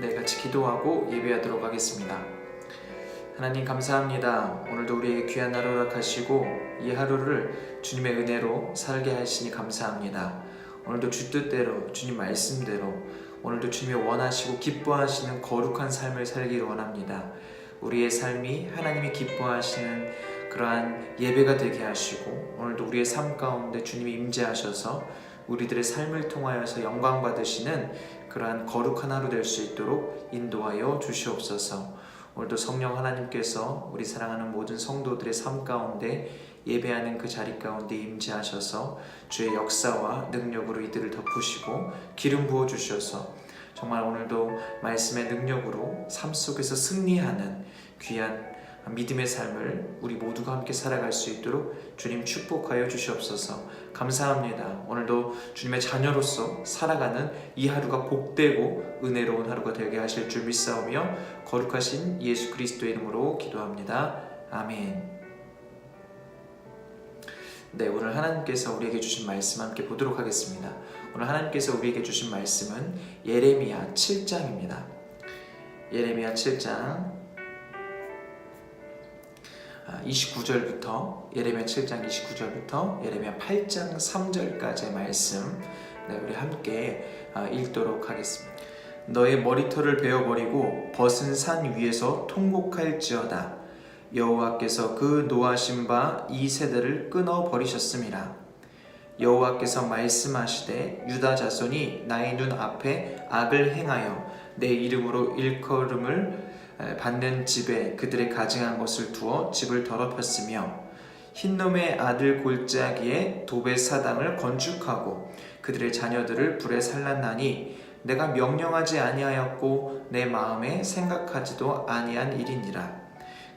네, 같이 기도하고 예배하도록 하겠습니다. 하나님 감사합니다. 오늘도 우리에게 귀한 하루 허락하시고 이 하루를 주님의 은혜로 살게 하시니 감사합니다. 오늘도 주 뜻대로, 주님 말씀대로 오늘도 주님이 원하시고 기뻐하시는 거룩한 삶을 살기를 원합니다. 우리의 삶이 하나님이 기뻐하시는 그러한 예배가 되게 하시고 오늘도 우리의 삶 가운데 주님이 임재하셔서 우리들의 삶을 통하여서 영광 받으시는 그러한 거룩한 하루 될 수 있도록 인도하여 주시옵소서. 오늘도 성령 하나님께서 우리 사랑하는 모든 성도들의 삶 가운데 예배하는 그 자리 가운데 임재하셔서 주의 역사와 능력으로 이들을 덮으시고 기름 부어 주셔서 정말 오늘도 말씀의 능력으로 삶 속에서 승리하는 귀한 믿음의 삶을 우리 모두가 함께 살아갈 수 있도록 주님 축복하여 주시옵소서. 감사합니다. 오늘도 주님의 자녀로서 살아가는 이 하루가 복되고 은혜로운 하루가 되게 하실 줄 믿사오며 거룩하신 예수 그리스도의 이름으로 기도합니다. 아멘. 네, 오늘 하나님께서 우리에게 주신 말씀 함께 보도록 하겠습니다. 오늘 하나님께서 우리에게 주신 말씀은 예레미야 7장입니다. 예레미야 7장 29절부터 예레미야 7장 29절부터 예레미야 8장 3절까지의 말씀 우리 함께 읽도록 하겠습니다. 너의 머리털을 베어버리고 벗은 산 위에서 통곡할지어다. 여호와께서 그 노하신 바 이 세대를 끊어버리셨음이라. 여호와께서 말씀하시되 유다 자손이 나의 눈 앞에 악을 행하여 내 이름으로 일컬음을 받는 집에 그들의 가증한 것을 두어 집을 더럽혔으며 흰놈의 아들 골짜기에 도배 사당을 건축하고 그들의 자녀들을 불에 살랐나니 내가 명령하지 아니하였고 내 마음에 생각하지도 아니한 일이니라.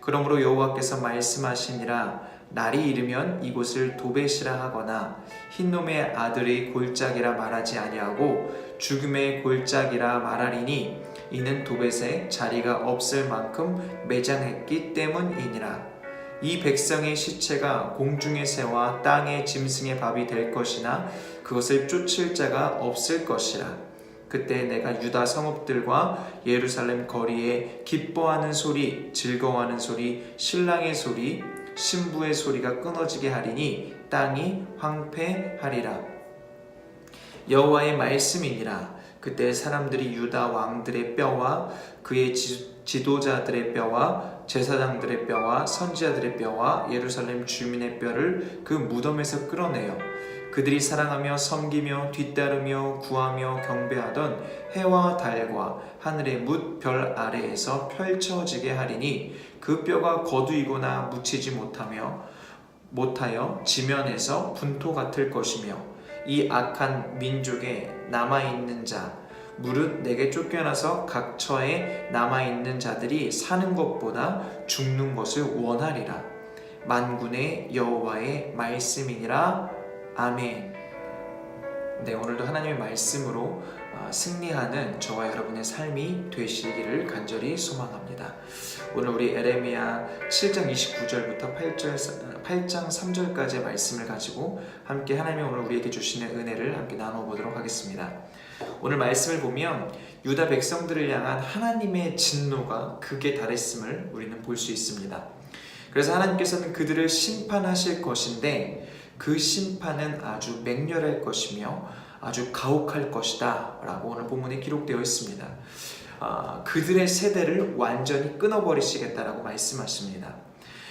그러므로 여호와께서 말씀하시니라. 날이 이르면 이곳을 도벳이라 하거나 흰놈의 아들의 골짜기라 말하지 아니하고 죽음의 골짜기라 말하리니 이는 도벳에 자리가 없을 만큼 매장했기 때문이니라. 이 백성의 시체가 공중의 새와 땅의 짐승의 밥이 될 것이나 그것을 쫓을 자가 없을 것이라. 그때 내가 유다 성읍들과 예루살렘 거리에 기뻐하는 소리, 즐거워하는 소리, 신랑의 소리, 신부의 소리가 끊어지게 하리니 땅이 황폐하리라. 여호와의 말씀이니라. 그때 사람들이 유다 왕들의 뼈와 그의 지도자들의 뼈와 제사장들의 뼈와 선지자들의 뼈와 예루살렘 주민의 뼈를 그 무덤에서 끌어내어 그들이 사랑하며 섬기며 뒤따르며 구하며 경배하던 해와 달과 하늘의 뭇 별 아래에서 펼쳐지게 하리니 그 뼈가 거두이거나 묻히지 못하여 지면에서 분토 같을 것이며 이 악한 민족에 남아있는 자 무릇 내게 쫓겨나서 각처에 남아있는 자들이 사는 것보다 죽는 것을 원하리라. 만군의 여호와의 말씀이니라. 아멘. 네, 오늘도 하나님의 말씀으로 승리하는 저와 여러분의 삶이 되시기를 간절히 소망합니다. 오늘 우리 예레미야 7장 29절부터 8장 3절까지의 말씀을 가지고 함께 하나님이 오늘 우리에게 주시는 은혜를 함께 나눠보도록 하겠습니다. 오늘 말씀을 보면 유다 백성들을 향한 하나님의 진노가 극에 달했음을 우리는 볼 수 있습니다. 그래서 하나님께서는 그들을 심판하실 것인데 그 심판은 아주 맹렬할 것이며 아주 가혹할 것이다 라고 오늘 본문에 기록되어 있습니다. 그들의 세대를 완전히 끊어버리시겠다라고 말씀하십니다.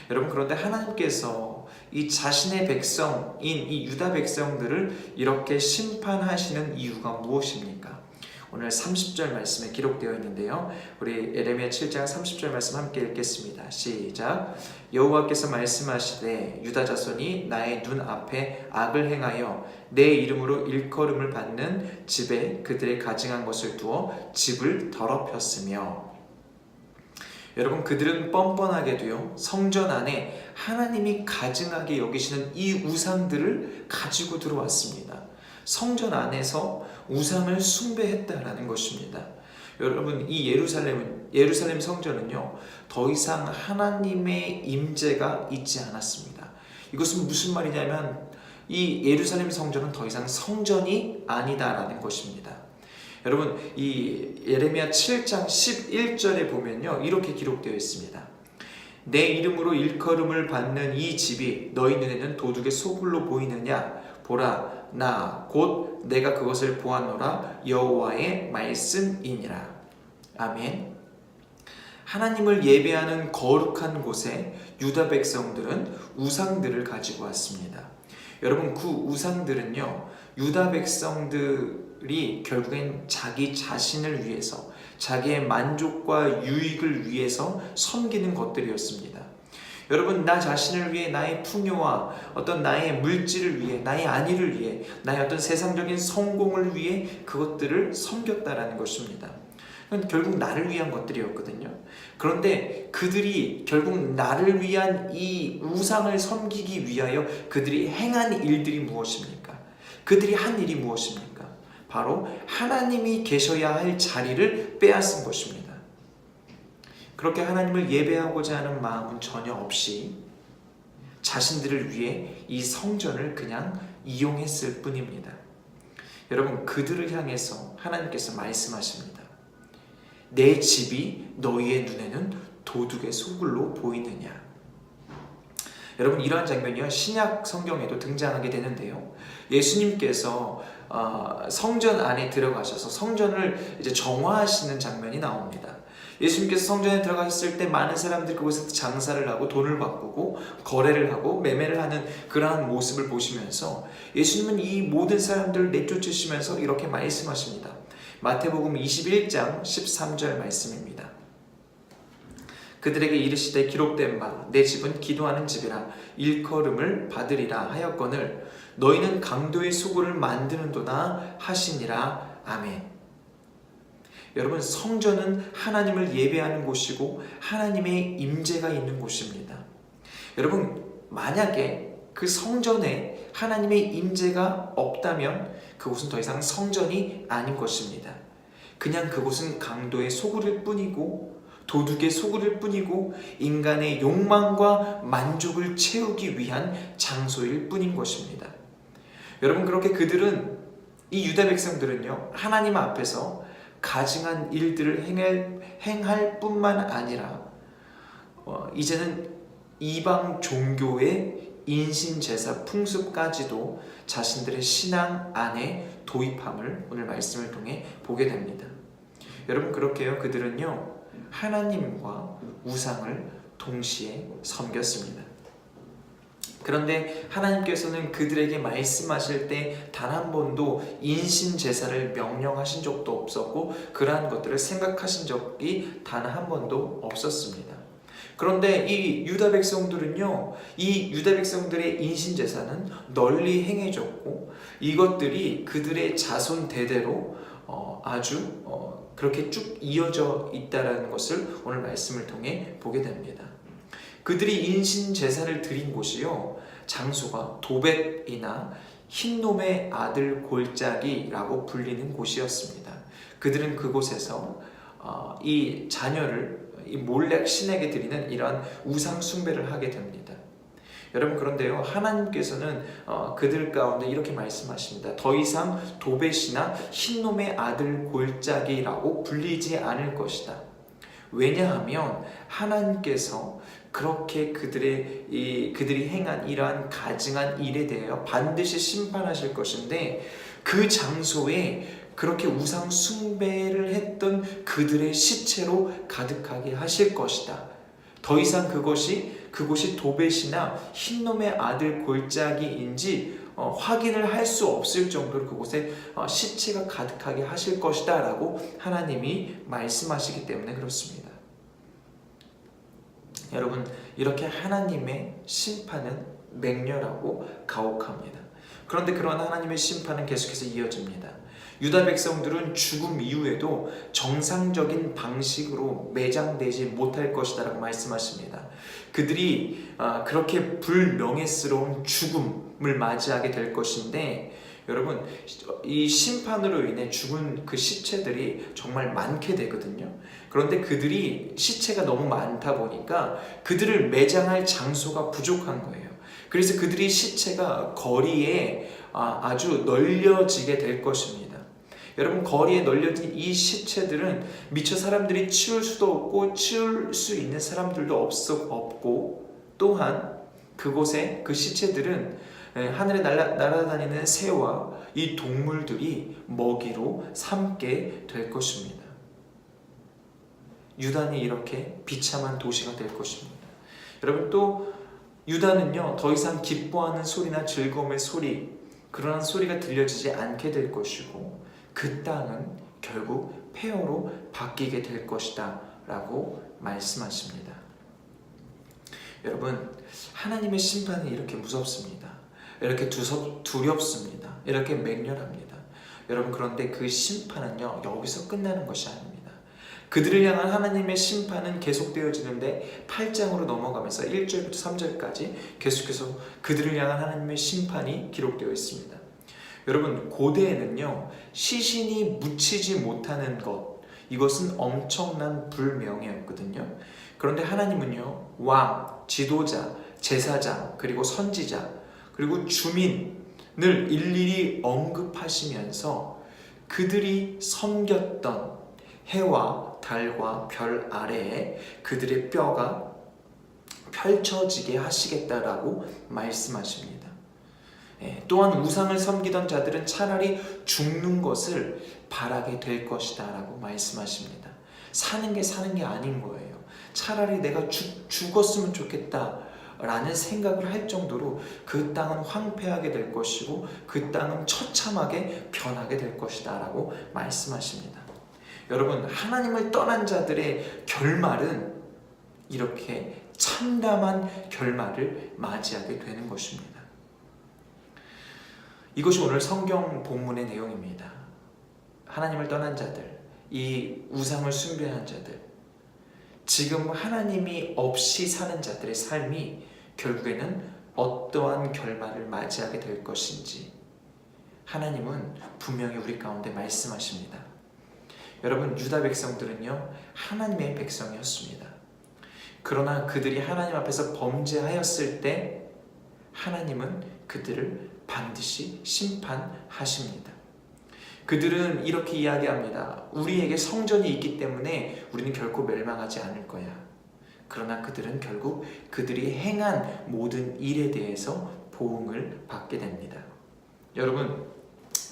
여러분, 그런데 하나님께서 이 자신의 백성인 이 유다 백성들을 이렇게 심판하시는 이유가 무엇입니까? 오늘 30절 말씀에 기록되어 있는데요. 우리 예레미야 7장 30절 말씀 함께 읽겠습니다. 시작. 여호와께서 말씀하시되 유다 자손이 나의 눈 앞에 악을 행하여 내 이름으로 일컬음을 받는 집에 그들의 가증한 것을 두어 집을 더럽혔으며. 여러분, 그들은 뻔뻔하게도요 성전 안에 하나님이 가증하게 여기시는 이 우상들을 가지고 들어왔습니다. 성전 안에서 우상을 숭배했다라는 것입니다. 여러분, 이 예루살렘 성전은요 더 이상 하나님의 임재가 있지 않았습니다. 이것은 무슨 말이냐면 이 예루살렘 성전은 더 이상 성전이 아니다라는 것입니다. 여러분 이 예레미야 7장 11절에 보면요 이렇게 기록되어 있습니다. 내 이름으로 일컬음을 받는 이 집이 너희 눈에는 도둑의 소굴로 보이느냐? 보라, 나 곧 내가 그것을 보았노라. 여호와의 말씀이니라. 아멘. 하나님을 예배하는 거룩한 곳에 유다 백성들은 우상들을 가지고 왔습니다. 여러분 그 우상들은요 유다 백성들이 결국엔 자기 자신을 위해서 자기의 만족과 유익을 위해서 섬기는 것들이었습니다. 여러분 나 자신을 위해 나의 풍요와 어떤 나의 물질을 위해 나의 안위를 위해 나의 어떤 세상적인 성공을 위해 그것들을 섬겼다라는 것입니다. 결국 나를 위한 것들이었거든요. 그런데 그들이 결국 나를 위한 이 우상을 섬기기 위하여 그들이 행한 일들이 무엇입니까? 그들이 한 일이 무엇입니까? 바로 하나님이 계셔야 할 자리를 빼앗은 것입니다. 그렇게 하나님을 예배하고자 하는 마음은 전혀 없이 자신들을 위해 이 성전을 그냥 이용했을 뿐입니다. 여러분 그들을 향해서 하나님께서 말씀하십니다. 내 집이 너희의 눈에는 도둑의 소굴로 보이느냐. 여러분 이러한 장면이요 신약 성경에도 등장하게 되는데요. 예수님께서 성전 안에 들어가셔서 성전을 이제 정화하시는 장면이 나옵니다. 예수님께서 성전에 들어가셨을 때 많은 사람들이 그곳에서 장사를 하고 돈을 바꾸고 거래를 하고 매매를 하는 그러한 모습을 보시면서 예수님은 이 모든 사람들을 내쫓으시면서 이렇게 말씀하십니다. 마태복음 21장 13절 말씀입니다. 그들에게 이르시되 기록된 바 내 집은 기도하는 집이라 일컬음을 받으리라 하였거늘 너희는 강도의 소굴을 만드는도다 하시니라. 아멘. 여러분 성전은 하나님을 예배하는 곳이고 하나님의 임재가 있는 곳입니다. 여러분 만약에 그 성전에 하나님의 임재가 없다면 그곳은 더 이상 성전이 아닌 것입니다. 그냥 그곳은 강도의 소굴일 뿐이고 도둑의 소굴일 뿐이고 인간의 욕망과 만족을 채우기 위한 장소일 뿐인 것입니다. 여러분 그렇게 그들은 이 유다 백성들은요 하나님 앞에서 가증한 일들을 행할 뿐만 아니라 이제는 이방 종교의 인신제사 풍습까지도 자신들의 신앙 안에 도입함을 오늘 말씀을 통해 보게 됩니다. 여러분 그렇게요 그들은요 하나님과 우상을 동시에 섬겼습니다. 그런데 하나님께서는 그들에게 말씀하실 때 단 한 번도 인신제사를 명령하신 적도 없었고 그러한 것들을 생각하신 적이 단 한 번도 없었습니다. 그런데 이 유다 백성들은요 이 유다 백성들의 인신제사는 널리 행해졌고 이것들이 그들의 자손 대대로 아주 그렇게 쭉 이어져 있다는 것을 오늘 말씀을 통해 보게 됩니다. 그들이 인신제사를 드린 곳이요 장소가 도벳이나 흰놈의 아들 골짜기라고 불리는 곳이었습니다. 그들은 그곳에서 이 자녀를 이 몰렉 신에게 드리는 이러한 우상 숭배를 하게 됩니다. 여러분 그런데요 하나님께서는 그들 가운데 이렇게 말씀하십니다. 더 이상 도벳이나 흰놈의 아들 골짜기라고 불리지 않을 것이다. 왜냐하면 하나님께서 그렇게 그들이 행한 이러한 가증한 일에 대하여 반드시 심판하실 것인데 그 장소에 그렇게 우상 숭배를 했던 그들의 시체로 가득하게 하실 것이다. 더 이상 그곳이 도벳이나 흰놈의 아들 골짜기인지 확인을 할 수 없을 정도로 그곳에 시체가 가득하게 하실 것이다 라고 하나님이 말씀하시기 때문에 그렇습니다. 여러분 이렇게 하나님의 심판은 맹렬하고 가혹합니다. 그런데 그러한 하나님의 심판은 계속해서 이어집니다. 유다 백성들은 죽음 이후에도 정상적인 방식으로 매장되지 못할 것이다 라고 말씀하십니다. 그들이 그렇게 불명예스러운 죽음을 맞이하게 될 것인데 여러분 이 심판으로 인해 죽은 그 시체들이 정말 많게 되거든요. 그런데 그들이 시체가 너무 많다 보니까 그들을 매장할 장소가 부족한 거예요. 그래서 그들이 시체가 거리에 아주 널려지게 될 것입니다. 여러분, 거리에 널려진 이 시체들은 미처 사람들이 치울 수도 없고 치울 수 있는 사람들도 없고, 또한 그곳에 그 시체들은 하늘에 날아다니는 새와 이 동물들이 먹이로 삼게 될 것입니다. 유단이 이렇게 비참한 도시가 될 것입니다. 여러분, 또 유다는요, 더 이상 기뻐하는 소리나 즐거움의 소리, 그러한 소리가 들려지지 않게 될 것이고, 그 땅은 결국 폐허로 바뀌게 될 것이다 라고 말씀하십니다. 여러분, 하나님의 심판은 이렇게 무섭습니다. 이렇게 두렵습니다. 이렇게 맹렬합니다. 여러분, 그런데 그 심판은요, 여기서 끝나는 것이 아닙니다. 그들을 향한 하나님의 심판은 계속되어지는데 8장으로 넘어가면서 1절부터 3절까지 계속해서 그들을 향한 하나님의 심판이 기록되어 있습니다. 여러분, 고대에는요, 시신이 묻히지 못하는 것, 이것은 엄청난 불명예였거든요. 그런데 하나님은요, 왕, 지도자, 제사장, 그리고 선지자, 그리고 주민을 일일이 언급하시면서 그들이 섬겼던 해와 달과 별 아래에 그들의 뼈가 펼쳐지게 하시겠다라고 말씀하십니다. 또한 우상을 섬기던 자들은 차라리 죽는 것을 바라게 될 것이다 라고 말씀하십니다. 사는 게 아닌 거예요. 차라리 내가 죽었으면 좋겠다 라는 생각을 할 정도로 그 땅은 황폐하게 될 것이고 그 땅은 처참하게 변하게 될 것이다 라고 말씀하십니다. 여러분, 하나님을 떠난 자들의 결말은 이렇게 참담한 결말을 맞이하게 되는 것입니다. 이것이 오늘 성경 본문의 내용입니다. 하나님을 떠난 자들, 이 우상을 숭배한 자들, 지금 하나님이 없이 사는 자들의 삶이 결국에는 어떠한 결말을 맞이하게 될 것인지 하나님은 분명히 우리 가운데 말씀하십니다. 여러분, 유다 백성들은요, 하나님의 백성이었습니다. 그러나 그들이 하나님 앞에서 범죄하였을 때 하나님은 그들을 반드시 심판하십니다. 그들은 이렇게 이야기합니다. 우리에게 성전이 있기 때문에 우리는 결코 멸망하지 않을 거야. 그러나 그들은 결국 그들이 행한 모든 일에 대해서 보응을 받게 됩니다. 여러분,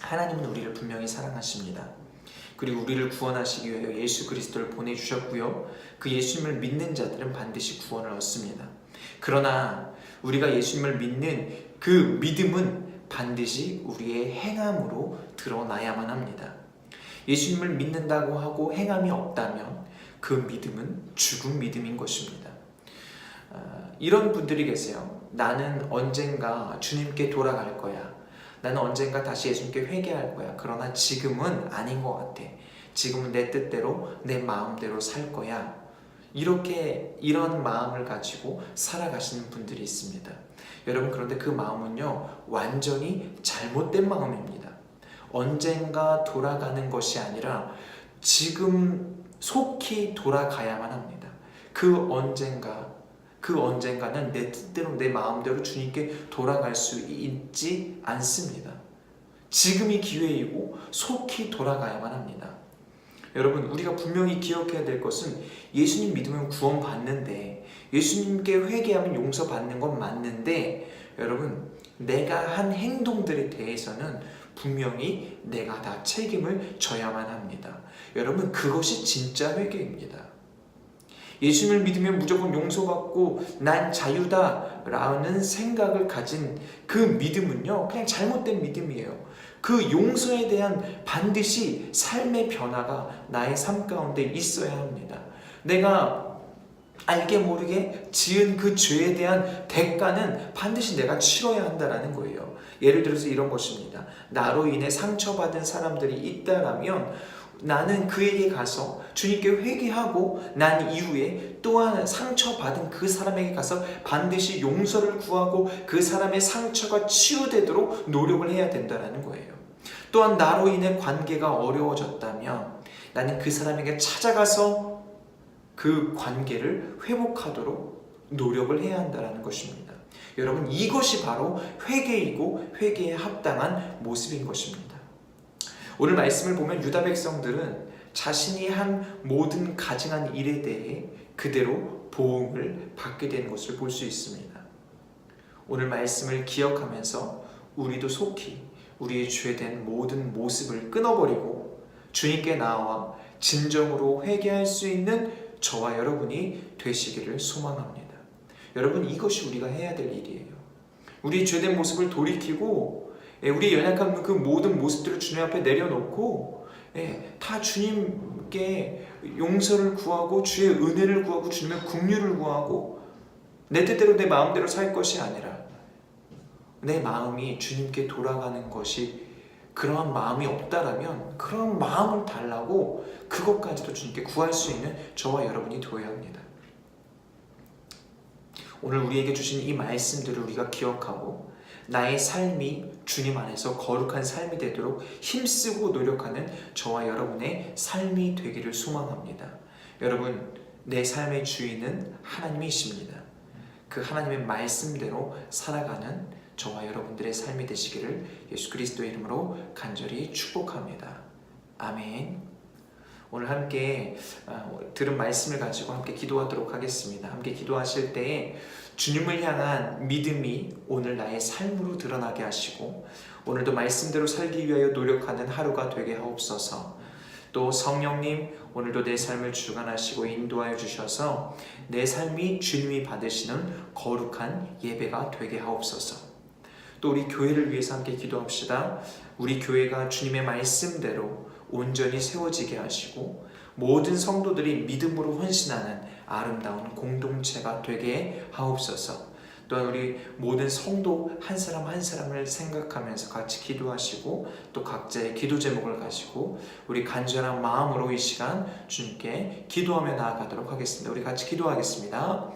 하나님은 우리를 분명히 사랑하십니다. 그리고 우리를 구원하시기 위하여 예수 그리스도를 보내주셨고요. 그 예수님을 믿는 자들은 반드시 구원을 얻습니다. 그러나 우리가 예수님을 믿는 그 믿음은 반드시 우리의 행함으로 드러나야만 합니다. 예수님을 믿는다고 하고 행함이 없다면 그 믿음은 죽은 믿음인 것입니다. 이런 분들이 계세요. 나는 언젠가 주님께 돌아갈 거야. 나는 언젠가 다시 예수님께 회개할 거야. 그러나 지금은 아닌 것 같아. 지금은 내 뜻대로 내 마음대로 살 거야. 이런 마음을 가지고 살아가시는 분들이 있습니다. 여러분, 그런데 그 마음은요, 완전히 잘못된 마음입니다. 언젠가 돌아가는 것이 아니라 지금 속히 돌아가야만 합니다. 그 언젠가는 내 뜻대로 내 마음대로 주님께 돌아갈 수 있지 않습니다. 지금이 기회이고 속히 돌아가야만 합니다. 여러분, 우리가 분명히 기억해야 될 것은 예수님 믿으면 구원받는데, 예수님께 회개하면 용서받는 건 맞는데, 여러분, 내가 한 행동들에 대해서는 분명히 내가 다 책임을 져야만 합니다. 여러분, 그것이 진짜 회개입니다. 예수님을 믿으면 무조건 용서받고 난 자유다 라는 생각을 가진 그 믿음은요, 그냥 잘못된 믿음이에요. 그 용서에 대한 반드시 삶의 변화가 나의 삶 가운데 있어야 합니다. 내가 알게 모르게 지은 그 죄에 대한 대가는 반드시 내가 치러야 한다는 거예요. 예를 들어서 이런 것입니다. 나로 인해 상처받은 사람들이 있다라면 나는 그에게 가서 주님께 회개하고 난 이후에 또한 상처받은 그 사람에게 가서 반드시 용서를 구하고 그 사람의 상처가 치유되도록 노력을 해야 된다는 거예요. 또한 나로 인해 관계가 어려워졌다면 나는 그 사람에게 찾아가서 그 관계를 회복하도록 노력을 해야 한다는 것입니다. 여러분, 이것이 바로 회개이고 회개에 합당한 모습인 것입니다. 오늘 말씀을 보면 유다 백성들은 자신이 한 모든 가증한 일에 대해 그대로 보응을 받게 되는 것을 볼 수 있습니다. 오늘 말씀을 기억하면서 우리도 속히 우리의 죄된 모든 모습을 끊어버리고 주님께 나와 진정으로 회개할 수 있는 저와 여러분이 되시기를 소망합니다. 여러분, 이것이 우리가 해야 될 일이에요. 우리 죄된 모습을 돌이키고 우리 연약한 그 모든 모습들을 주님 앞에 내려놓고 다 주님께 용서를 구하고 주의 은혜를 구하고 주님의 긍휼을 구하고 내 뜻대로 내 마음대로 살 것이 아니라 내 마음이 주님께 돌아가는 것이 그러한 마음이 없다라면 그런 마음을 달라고 그것까지도 주님께 구할 수 있는 저와 여러분이 되어야 합니다. 오늘 우리에게 주신 이 말씀들을 우리가 기억하고 나의 삶이 주님 안에서 거룩한 삶이 되도록 힘쓰고 노력하는 저와 여러분의 삶이 되기를 소망합니다. 여러분, 내 삶의 주인은 하나님이십니다. 그 하나님의 말씀대로 살아가는 저와 여러분들의 삶이 되시기를 예수 그리스도의 이름으로 간절히 축복합니다. 아멘. 오늘 함께 들은 말씀을 가지고 함께 기도하도록 하겠습니다. 함께 기도하실 때에 주님을 향한 믿음이 오늘 나의 삶으로 드러나게 하시고 오늘도 말씀대로 살기 위하여 노력하는 하루가 되게 하옵소서. 또 성령님, 오늘도 내 삶을 주관하시고 인도하여 주셔서 내 삶이 주님이 받으시는 거룩한 예배가 되게 하옵소서. 또 우리 교회를 위해서 함께 기도합시다. 우리 교회가 주님의 말씀대로 온전히 세워지게 하시고 모든 성도들이 믿음으로 헌신하는 아름다운 공동체가 되게 하옵소서. 또한 우리 모든 성도 한 사람 한 사람을 생각하면서 같이 기도하시고 또 각자의 기도 제목을 가지고 우리 간절한 마음으로 이 시간 주님께 기도하며 나아가도록 하겠습니다. 우리 같이 기도하겠습니다.